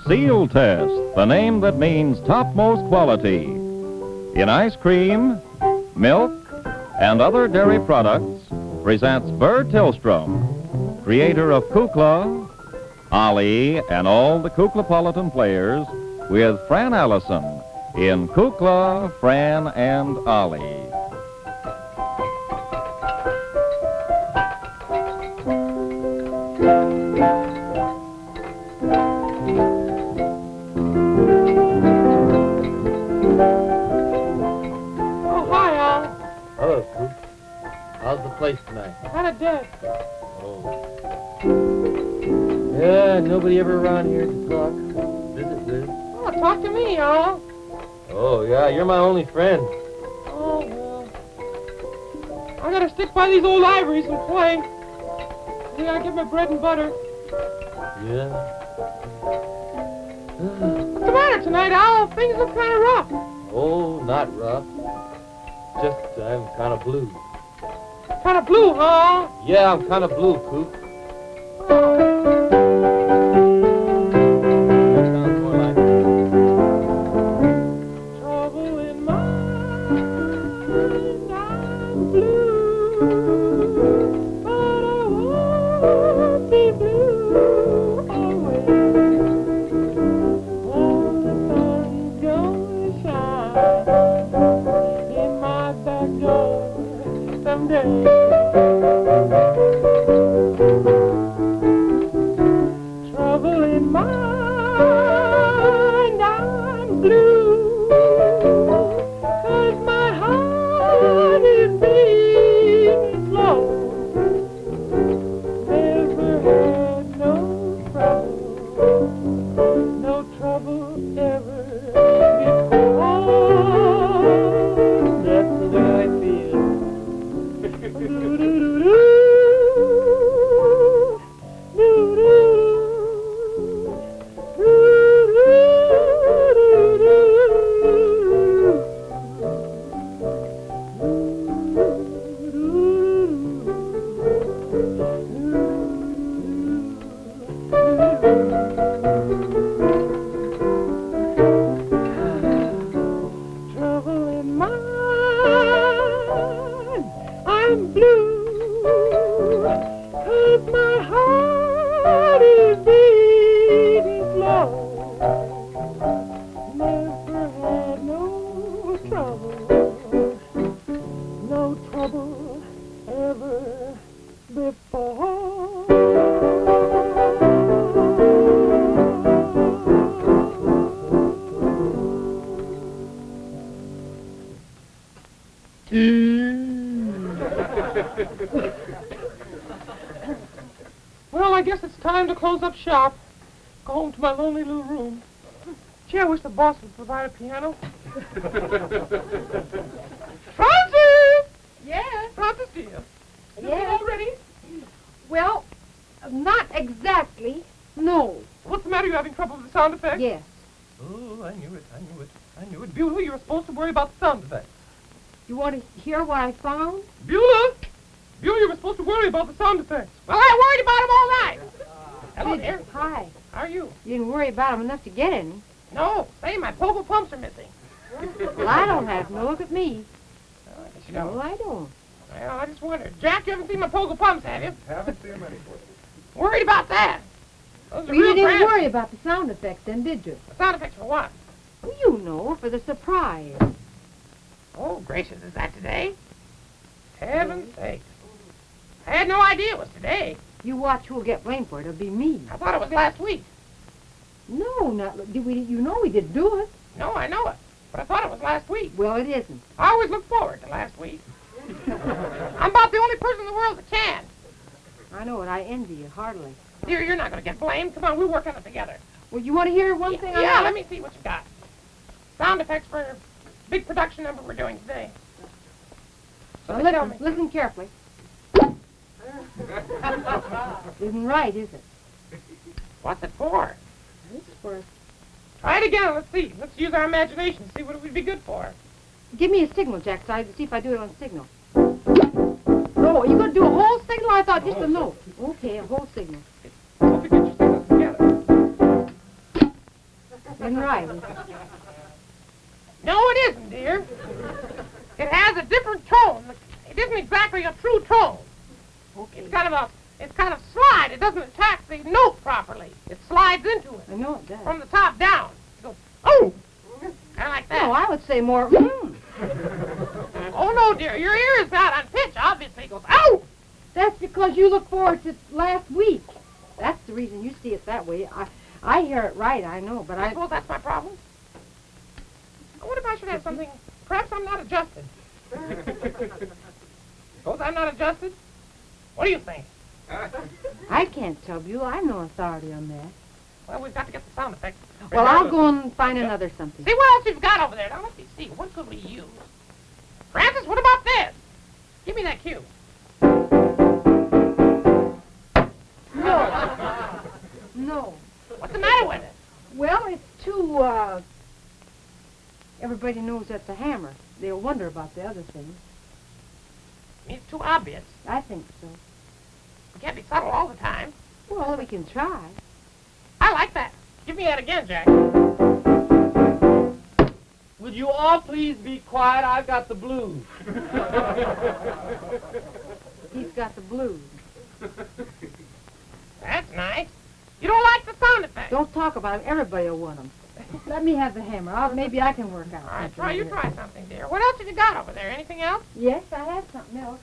Seal Test, the name that means topmost quality. In ice cream, milk, and other dairy products, presents Bert Tillstrom, creator of Kukla, Ollie, and all the Kuklapolitan players, with Fran Allison in Kukla, Fran and Ollie. How's the place tonight? Kind of dead. Oh. Yeah, nobody ever around here to talk, visit with. Oh, talk to me, Al. Oh, yeah, you're my only friend. Oh, well. I gotta stick by these old ivories and play. Yeah, I get my bread and butter. Yeah? What's the matter tonight, Al? Things look kind of rough. Oh, not rough. Just, I'm kind of blue. Kind of blue, huh? Yeah, I'm kind of blue, Coop. That sounds more like it. Trouble in mind, I'm blue, but I won't be blue always. Oh, the sun's gonna shine in my back door someday. Trouble in mind, I'm blue, 'cause my heart is beating slow. Never had no trouble ever before. That's the way I feel. Trouble in mind, I'm blue, 'cause my heart is beating slow. Never had no trouble ever before. Well, I guess it's time to close up shop. Go home to my lonely little room. Gee, I wish the boss would provide a piano. Francis! Yes? Francis, dear. Is it Yes? all ready? Well, not exactly. No. What's the matter? You having trouble with the sound effects? Yes. Oh, I knew it. Buelah, you were supposed to worry about the sound effects. You want to hear what I found? Buelah, you were supposed to worry about the sound effects. Well, I worried about them all night. Hello, dear. Hi. How are you? You didn't worry about them enough to get any. No, say, my pogo pumps are missing. Well, I don't have no. Look at me. Oh, I guess you No, don't. I don't. Well, I just wondered. Jack, you haven't seen my pogo pumps, have you? Haven't seen many for you. Worried about that. Those are Well, you real didn't grand. worry about the sound effects then, did you? The sound effects for what? Well, you know, for the surprise. Oh, gracious, is that today? Heaven's sake. I had no idea it was today. You watch who'll get blamed for it. It'll be me. I thought it was last week. No, not... You know we didn't do it. No, I know it. But I thought it was last week. Well, it isn't. I always look forward to last week. I'm about the only person in the world that can. I know it. I envy you heartily. Dear, you're not going to get blamed. Come on, we'll work on it together. Well, you want to hear one thing? Yeah, let me see what you got. Sound effects for a big production number we're doing today. Now, Tell me. listen carefully. Isn't right, is it? What's it for? It's for... Try it again. Let's see. Let's use our imagination. See what it would be good for. Give me a signal, Jack, so I can see if I do it on signal. Oh, you going to do a whole signal? I thought just a note. Okay, a whole signal. Hope you get your signals together. in writing. No, it isn't, dear. It has a different tone. It isn't exactly a true tone. Okay. It's kind of slide. It doesn't attack the note properly. It slides into it. I know it does. From the top down. It goes, oh! Kind of like that. No, I would say more, Oh, no, dear. Your ear is not on pitch. Obviously, it goes, oh! That's because you look forward to last week. That's the reason you see it that way. I hear it right, I know, but I suppose that's my problem. I wonder if I should have something. Perhaps I'm not adjusted. Suppose I'm not adjusted? What do you think? I can't tell you. I have no authority on that. Well, we've got to get the sound effect. Well, I'll go and find another something. See what else you've got over there. Now, let me see. What could we use? Francis, what about this? Give me that cue. No. What's the matter with it? Well, it's too, everybody knows that's a hammer. They'll wonder about the other things. It's too obvious. I think so. It can't be subtle all the time. Well, we can try. I like that. Give me that again, Jack. Would you all please be quiet? I've got the blues. He's got the blues. That's nice. You don't like the sound effect. Don't talk about them. Everybody will want them. Let me have the hammer. Maybe I can work out. All right, something you here. try something, dear. What else have you got over there? Anything else? Yes, I have something else.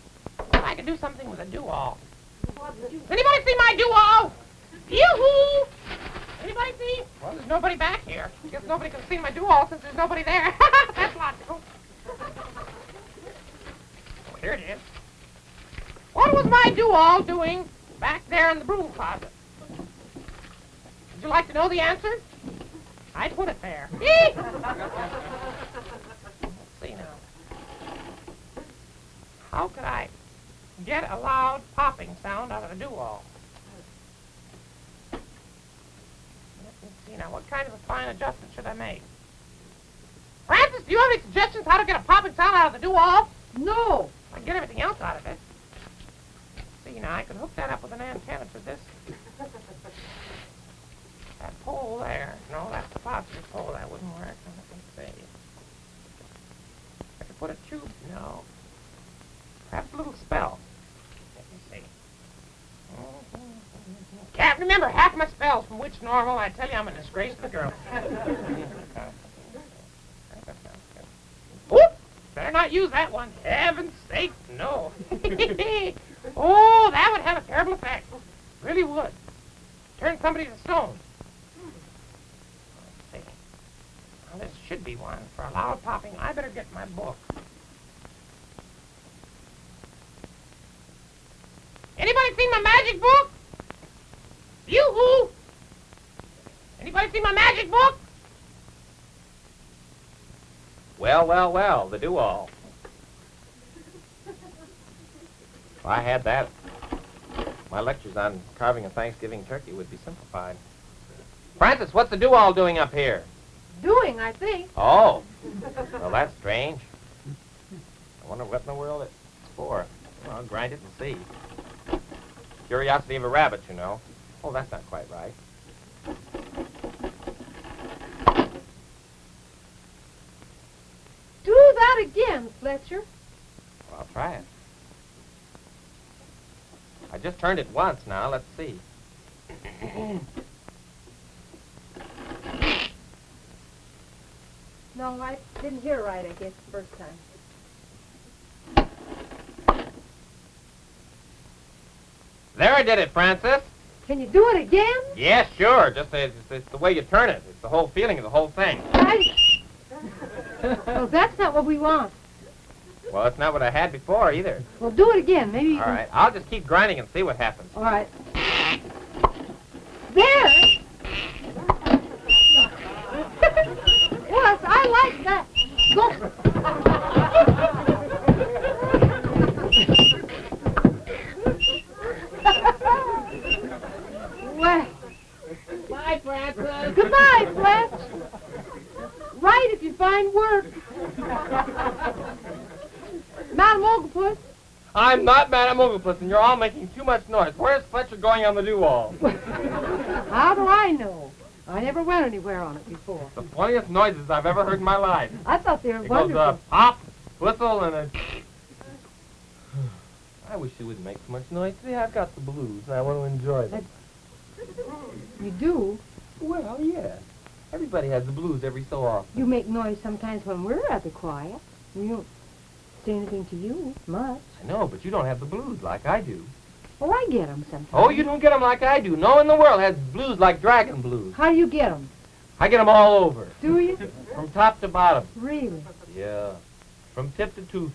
I could do something with a do-all. Does anybody see my do-all? Yoo-hoo! Anybody see? Well, there's nobody back here. I guess nobody can see my do-all since there's nobody there. That's logical. Oh, here it is. What was my do-all doing back there in the broom closet? Would you like to know the answer? I put it there. Let's see now. How could I get a loud popping sound out of a do-all? Let me see now. What kind of a fine adjustment should I make? Francis, do you have any suggestions how to get a popping sound out of the do-all? No. I can get everything else out of it. See now, I could hook that up with an antenna to this. That pole there. No, that's the positive pole. That wouldn't work. Let me see. I could put a tube. No. Perhaps a little spell. Let me see. Can't remember half my spells from which normal. I tell you, I'm a disgrace to the girl. Whoop! Better not use that one. Heaven's sake, no. Oh, that would have a terrible effect. Really would. Turn somebody to stone. Let's see. Well, this should be one for a loud popping. I better get my book. Anybody seen my magic book? Yoo-hoo! Anybody seen my magic book? Well, the do-all. If I had that, my lectures on carving a Thanksgiving turkey would be simplified. Francis, what's the do-all doing up here? Doing, I think. Oh, well, that's strange. I wonder what in the world it's for. Well, I'll grind it and see. Curiosity of a rabbit, you know. Oh, that's not quite right. Do that again, Fletcher. Well, I'll try it. I just turned it once now. Let's see. No, I didn't hear right, I guess, the first time. There, I did it, Francis. Can you do it again? Yes, sure. Just it's the way you turn it. It's the whole feeling of the whole thing. Well, that's not what we want. Well, it's not what I had before either. Well, do it again. Maybe you All can... right, I'll just keep grinding and see what happens. All right. There! Yes, I like that. Go. Well. Bye, Francis. Goodbye, Fletch. Right if you find work. Madam Oglepus. I'm not Madame Oglepus, and you're all making too much noise. Where's Fletcher going on the do-all? How do I know? I never went anywhere on it before. The funniest noises I've ever heard in my life. I thought they were It wonderful. goes pop, whistle, and a... I wish you wouldn't make so much noise. See, I've got the blues, and I want to enjoy them. You do? Well, yeah. Everybody has the blues every so often. You make noise sometimes when we're rather quiet. We don't say anything to you much. I know, but you don't have the blues like I do. Oh, I get them sometimes. Oh, you don't get them like I do. No one in the world has blues like dragon blues. How do you get them? I get them all over. Do you? From top to bottom. Really? Yeah. From tip to tooth.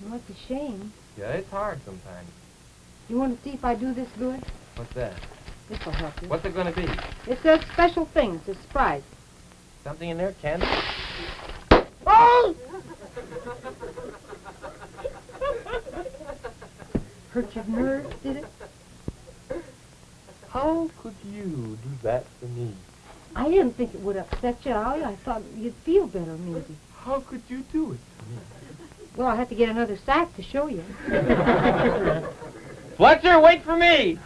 Well, it's a shame. Yeah, it's hard sometimes. You want to see if I do this good? What's that? This will help you. What's it going to be? It's a special thing. It's a surprise. Something in there, candy? Oh! Hurt your nerves, did it? How could you do that to me? I didn't think it would upset you, Ollie. I thought you'd feel better, maybe. How could you do it? Well, I'll have to get another sack to show you. Fletcher, wait for me!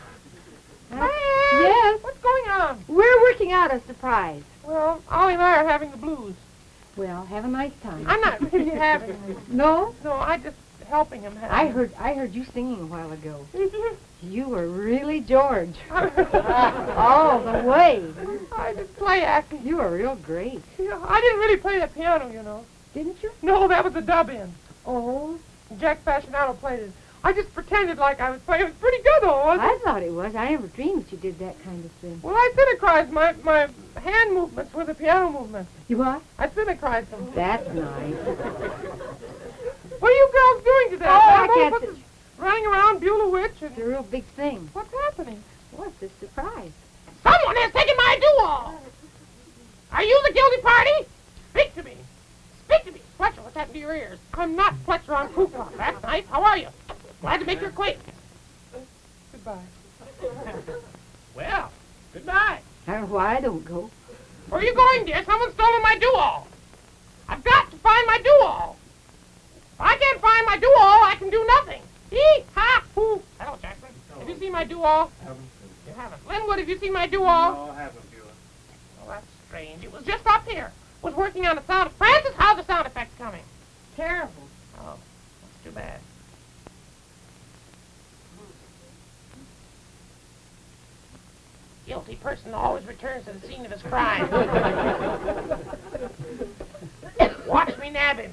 Yes? What's going on? We're working out a surprise. Well, Ollie and I are having the blues. Well, have a nice time. I'm not really having them. No? No, I just helping him have I them. heard you singing a while ago. You were really George. All the way. I just play acting. You were real great. Yeah, I didn't really play the piano, you know. Didn't you? No, that was a dub in. Oh, Jack Fascinato played it. I just pretended like I was playing. It was pretty good, though, wasn't I it? thought it was. I never dreamed you did that kind of thing. Well, I synchronized my hand movements with the piano movements. You what? I synchronized them. That's nice. What are you girls doing today? Oh, I Mambo? can't What's sit- this- Running around Buelah Witch and... It's a real big thing. What's happening? What's a surprise? Someone has taken my duo! Are you the guilty party? Speak to me. Speak to me. Fletcher, what's happened to your ears? I'm not Fletcher on Kukla. That's nice. How are you? Glad to make your acquaintance. Goodbye. Well, goodbye. I don't know why I don't go. Where are you going, dear? Someone's stolen my duo. I've got to find my duo. If I can't find my duo, I can do nothing. Hee, ha, hoo. Hello, Jackson. Have you seen my duo? You haven't. Linwood, have you seen my duo? No, I haven't, Buelah. Oh, that's strange. It was just up here. Was working on the sound. Francis, how's the sound effects coming? Terrible. Oh, that's too bad. Guilty person always returns to the scene of his crime. Watch me nab him.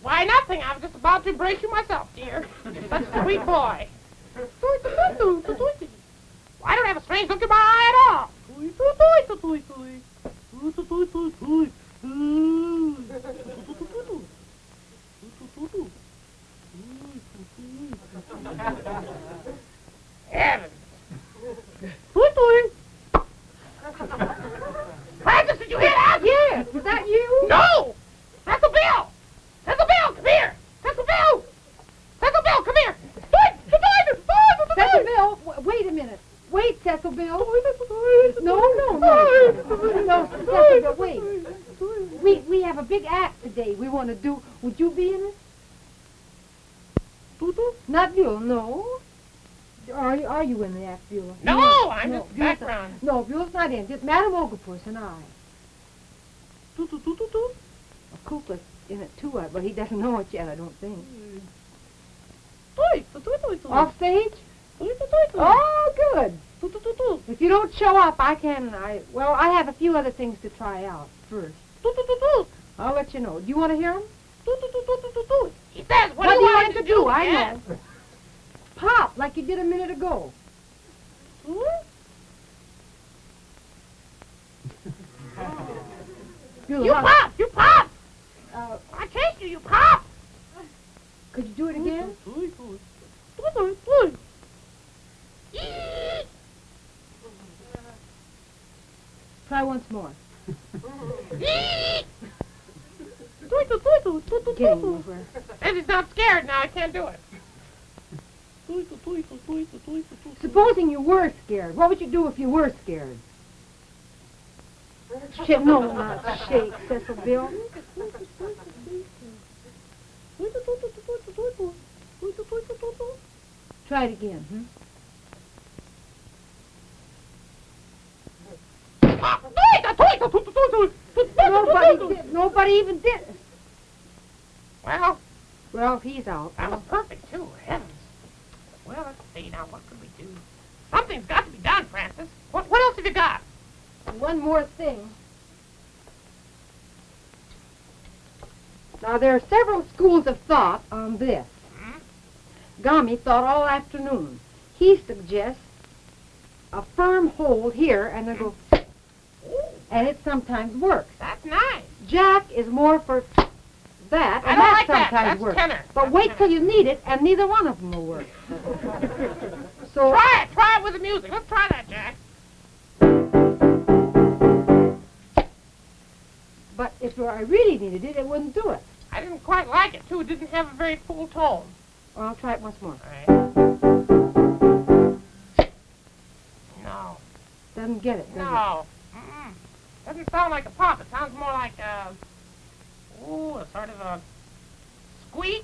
Why, nothing. I was just about to embrace you myself, dear. Such a sweet boy. I don't have a strange look in my eye at all. Heavens. Francis, did you hear that? Yes, was that you? No! Cecil Bill! Cecil Bill, come here! Cecil Bill! Cecil Bill, come here! Cecil Bill, wait a minute. Wait, Cecil Bill. No, Cecil Bill, wait. We have a big act today we want to do. Would you be in it? Not Buell, no. Are you in the act, Buell? No, I'm No, just Buell's background. not- No, Buell's not in. Just Madame Oglepus and I. Kukla's in it too, but he doesn't know it yet, I don't think. Off stage? Oh, good. If you don't show up, I have a few other things to try out first. I'll let you know. Do you want to hear them? He says, what What do you want him to do? I Yes. know. Pop, like you did a minute ago. You pop! You pop! Uh, I taste you, you pop! could you do it again? Try once more. Getting over. And he's not scared now. I can't do it. Supposing you were scared, what would you do if you were scared? Shake, no, not shake, Cecil Bill. Try it again, Nobody even did. Well, he's out. That was perfect, too. Heavens. Well, let's see now. What could we do? Something's got to be done, Francis. What else have you got? One more thing. Now, there are several schools of thought on this. Gami thought all afternoon. He suggests a firm hold here and then go, and it sometimes works. That's nice. Jack is more for that, I and don't that like that. sometimes That's works. tenor. But That's wait tenor. till you need it, and neither one of them will work. So Try it with the music. Let's try that, Jack. But if I really needed it, it wouldn't do it. I didn't quite like it, too. It didn't have a very full tone. Well, I'll try it once more. All right. No. Doesn't get it, does No. Mm-mm. Doesn't sound like a pop. It sounds more like a sort of a squeak.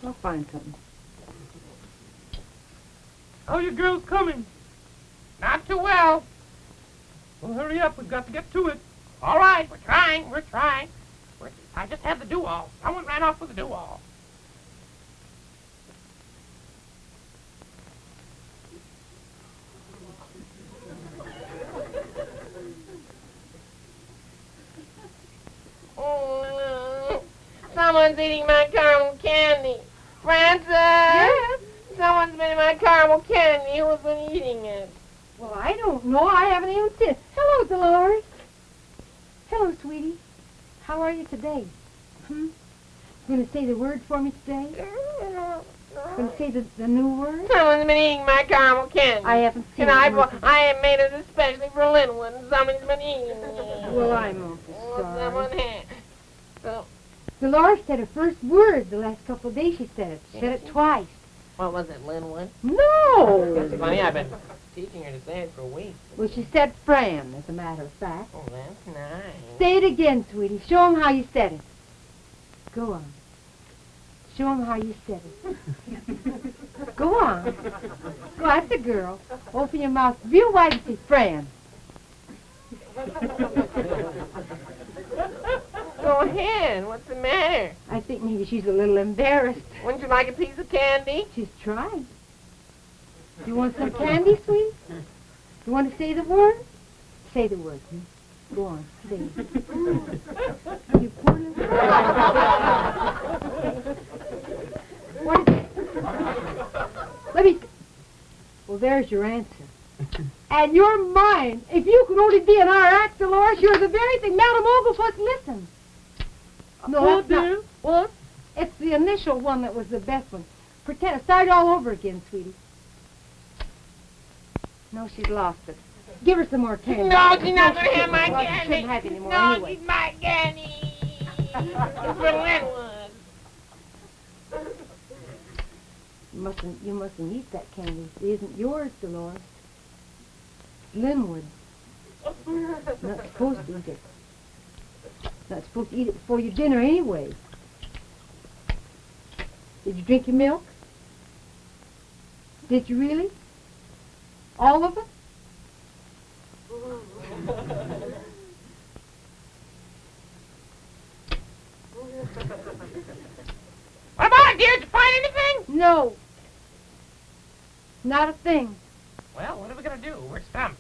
it? I'll find something. How are you girls coming? Not too well. Well, hurry up. We've got to get to it. All right. We're trying. I just had the do-all. Someone ran off with the do-all. Oh, someone's eating my caramel candy. Francis? Yes? Someone's been in my caramel candy. Who's been eating it? Well, I don't know. I haven't even seen it. Hello, Dolores. Hello, sweetie. How are you today? Going to say the word for me today? Going to say the new word? Someone's been eating my caramel candy. I haven't seen And it. I made it especially for Linwood, and someone's been eating it. Well, I'm awful sorry. Someone has. So, Dolores said her first word the last couple of days. She said it. She said it twice. what was it, Linwood? No! That's funny. I've been teaching her to say it for weeks. Well, she said Fran, as a matter of fact. Oh, that's nice. Say it again, sweetie. Show 'em how you said it. Go on. Show 'em how you said it. Go on. Go on, that's a girl. Open your mouth real wide and say Fran. Go ahead. What's the matter? I think maybe she's a little embarrassed. Wouldn't you like a piece of candy? She's trying. You want some candy, sweetie? You want to say the word? Say the word. Go on, say it. You poor little... What is it? Let me... Well, there's your answer. And you're mine. If you could only be in our act, Dolores, you're the very thing Madame Oglefoot listen. No, that's not. What? It's the initial one that was the best one. Pretend. Start all over again, sweetie. No, she's lost it. Give her some more candy. No, she's not going to have my Well, she candy. shouldn't have any more no, anyway. she's my candy. It's for Linwood. You mustn't eat that candy. It isn't yours, Dolores. Linwood. Not supposed to eat it. Not supposed to eat it before your dinner anyway. Did you drink your milk? Did you really? All of it? What about it, dear? Did you find anything? No. Not a thing. Well, what are we going to do? We're stumped.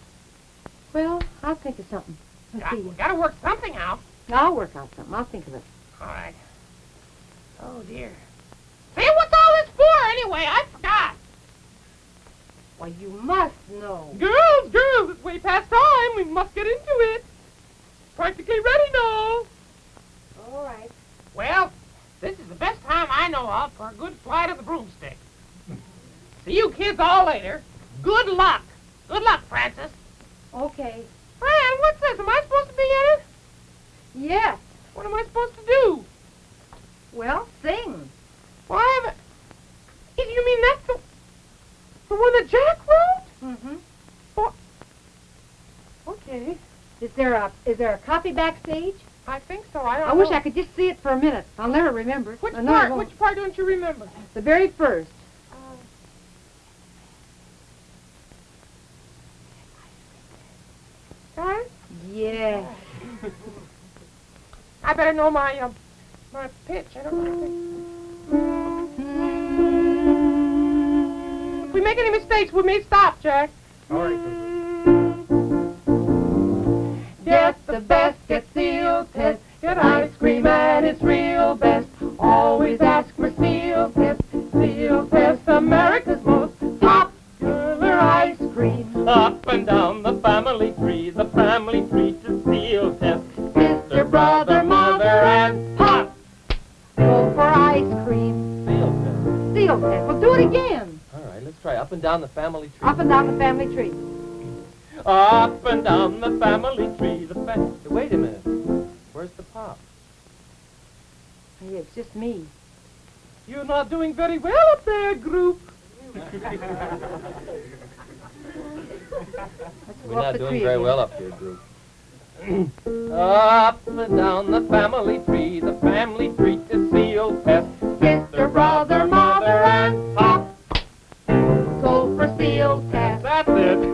Well, I'll think of something. Let's see. We got to work something out. I'll work out something. I'll think of it. All right. Oh, dear. Say, what's all this for, anyway? I forgot. Well, you must know. Girls, it's way past time. We must get into it. Practically ready now. All right. Well, this is the best time I know of for a good flight of the broomstick. See you kids all later. Good luck. Good luck, Francis. Okay. Fran, what's this? Am I supposed to be in it? Yes. What am I supposed to do? Well, sing. Well, I haven't... You mean that's the one that Jack wrote? there a copy backstage? I think so. I don't I know. wish I could just see it for a minute. I'll never remember. Which I know I part? won't. Which part don't you remember? The very first. Huh? Yeah. I better know my pitch. I don't know. If we make any mistakes, we may stop, Jack. All right. Get the best, get Seal Test. Get ice cream at its real best. Always ask for Seal Test. Seal Test, America's most popular ice cream. Up and down the family tree to Seal Test. Sister, brother, mother, and pop. Go for ice cream. Seal Test. Seal Test. Well, do it again. All right, let's try up and down the family tree. Up and down the family tree. Up and down the family tree. Wait a minute. Where's the pop? Hey, it's just me. You're not doing very well up there, group. We're not doing very well up here, group. Up and down the family tree to Seal Test. Sister, brother, mother, and pop. Go for Seal Test. That's it.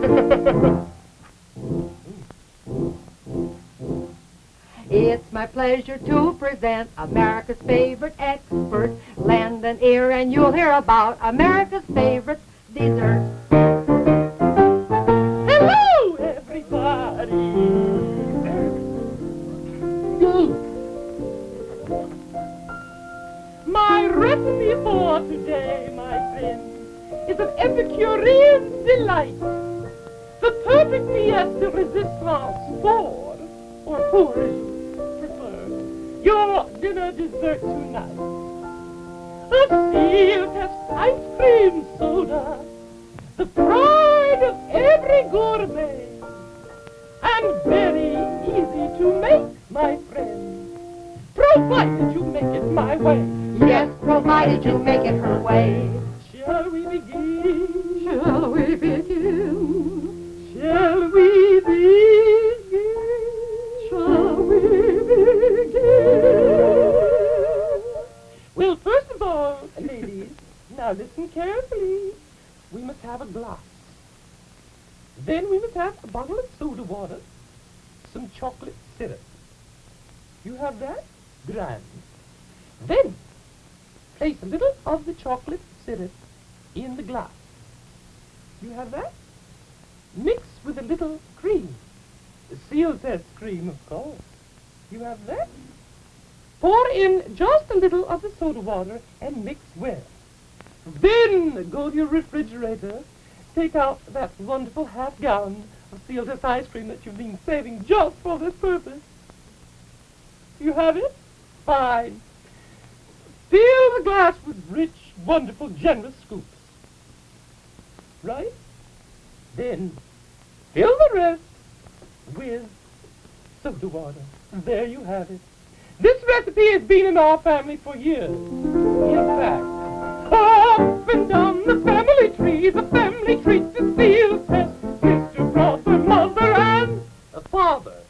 It's my pleasure to present America's favorite expert. Lend an ear and you'll hear about America's favorite dessert. Hello, everybody. My recipe for today, my friends, is an Epicurean delight. The perfect pièce de résistance for, or pour as you prefer, your dinner dessert tonight. A Seal Test ice cream soda, the pride of every gourmet, and very easy to make, my friend, provided you make it my way. Yes, provided you make it her way. Shall we begin? Shall we begin? Shall we begin? Shall we begin? Well, first of all, ladies, now listen carefully. We must have a glass. Then we must have a bottle of soda water, some chocolate syrup. You have that? Grand. Then, place a little of the chocolate syrup in the glass. You have that? Mix with a little cream. The Seal Test cream, of course. You have that? Pour in just a little of the soda water and mix well. Then go to your refrigerator, take out that wonderful half gallon of Seal Test ice cream that you've been saving just for this purpose. You have it? Fine. Fill the glass with rich, wonderful, generous scoops. Right? Then fill the rest with soda water. There you have it. This recipe has been in our family for years. In fact, up and down the family tree to Seal Test. Sister, brother, mother, and a father.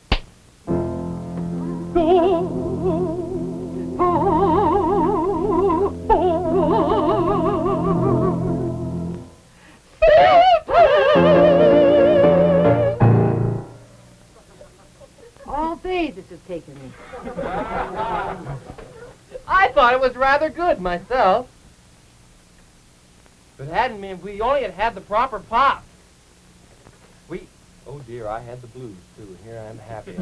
Go. All day this has taken me. I thought it was rather good myself. If it hadn't been, we only had the proper pop. Oh dear, I had the blues too. Here I'm happy.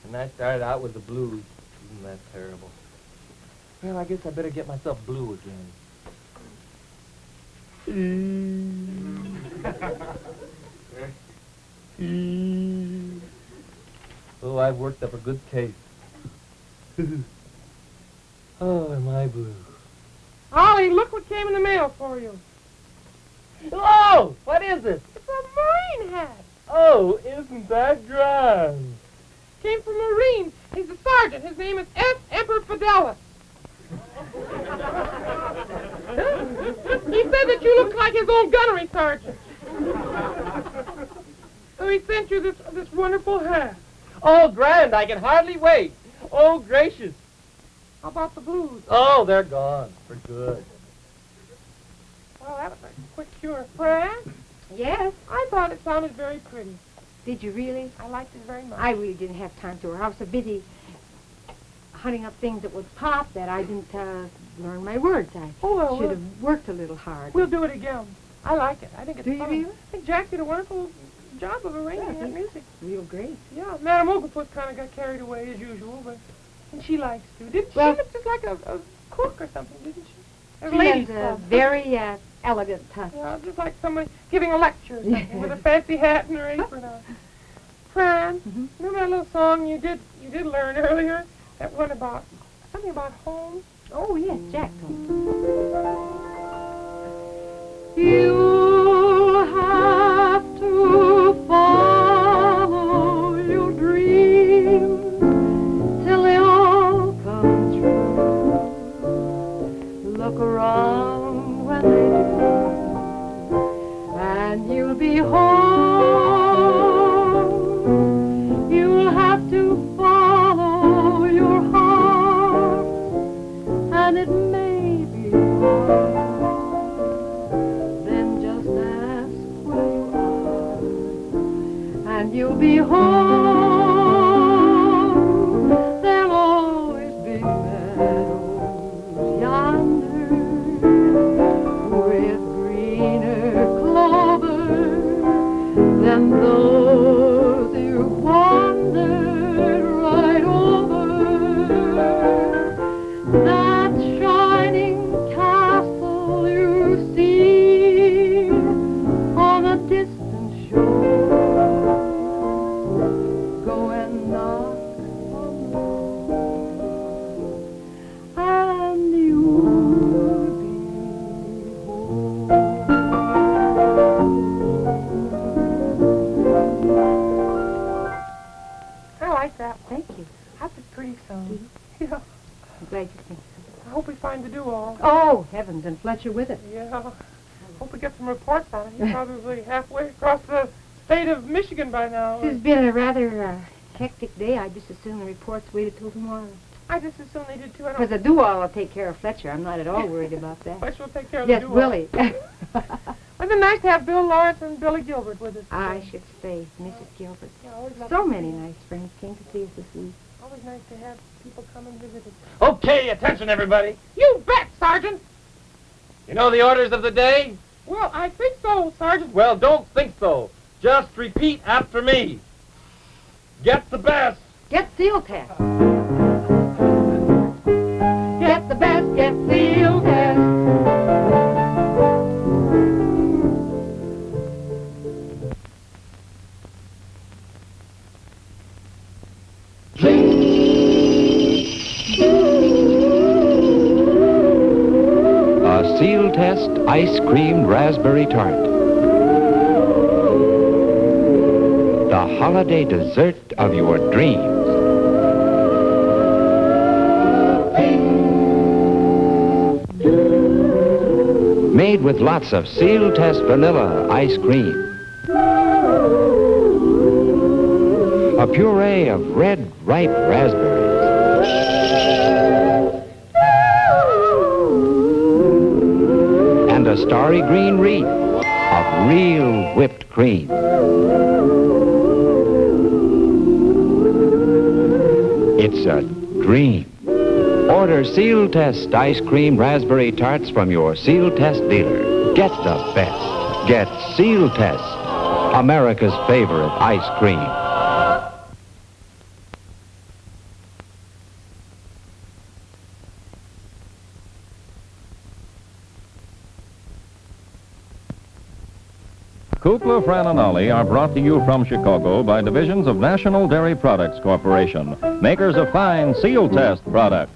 And I started out with the blues. Isn't that terrible? Well, I guess I better get myself blue again. Oh, I've worked up a good case. Oh, am I blue? Ollie, look what came in the mail for you. Oh, what is it? It's a Marine hat. Oh, isn't that grand? Came from Marine. He's a sergeant. His name is S. Emperor Fidelis. He said that you look like his old gunnery sergeant. he sent you this wonderful hat. Oh, grand. I can hardly wait. Oh, gracious. How about the blues? Oh, they're gone for good. Well, that was a quick cure. Fran, Yes? I thought it sounded very pretty. Did you really? I liked it very much. I really didn't have time to. I was so busy hunting up things that would pop that I didn't learn my words. I should have worked a little hard. We'll do it again. I like it. I think it's Do you fun. really? I think Jack did a wonderful job of arranging that music. Real great. Yeah, Madame Oglethorpe kind of got carried away as usual, and she likes to. Didn't Well- she look just like a cook or something, didn't she? A She ladies' has a club. very elegant touch. Yeah, just like somebody giving a lecture or something with a fancy hat and her apron on. Fran, remember that little song you did learn earlier? That one about something about home? Oh, yes, Jack told me. You have to follow your dreams till they all come true. Look around when they do, and you'll be home. You'll have to follow your heart, and it may be hard. Then just ask where you are, and you'll be home. There'll always be meadows yonder with greener clover than those you wandered right over. That shining castle you see on a distant shore, go and knock on the door, and you'll be home. I like that. Thank you. That's a pretty song. Yeah. I'm glad you think so. I hope we find the do-all. Oh, heavens, and Fletcher with it. Yeah. Hope we get some reports on it. He's probably halfway across the state of Michigan by now. This has been a rather hectic day. I just assume the reports waited till tomorrow. I just assume they did too. I Because don't. the do-all will take care of Fletcher. I'm not at all worried about that. Fletcher will take care of Yes, the do-all. Willie. Wouldn't it nice to have Bill Lawrence and Billy Gilbert with us? I today? should stay, Mrs. Gilbert. Yeah, always love So to many see you. nice friends came to see us this week. Always nice to have people come and visit us. Okay, attention, everybody. You bet, Sergeant. You know the orders of the day? Well, I think so, Sergeant. Well, don't think so. Just repeat after me. Get the best. Get seal test. Get the best, get seal test. A seal test ice cream raspberry tart. The holiday dessert of your dreams. Made with lots of seal test vanilla ice cream. A puree of red, ripe raspberries. And a starry green wreath of real whipped cream. It's a dream. Order Seal Test ice cream raspberry tarts from your Seal Test dealer. Get the best. Get Seal Test, America's favorite ice cream. Kukla, Fran and Ollie are brought to you from Chicago by divisions of National Dairy Products Corporation, makers of fine Seal Test products.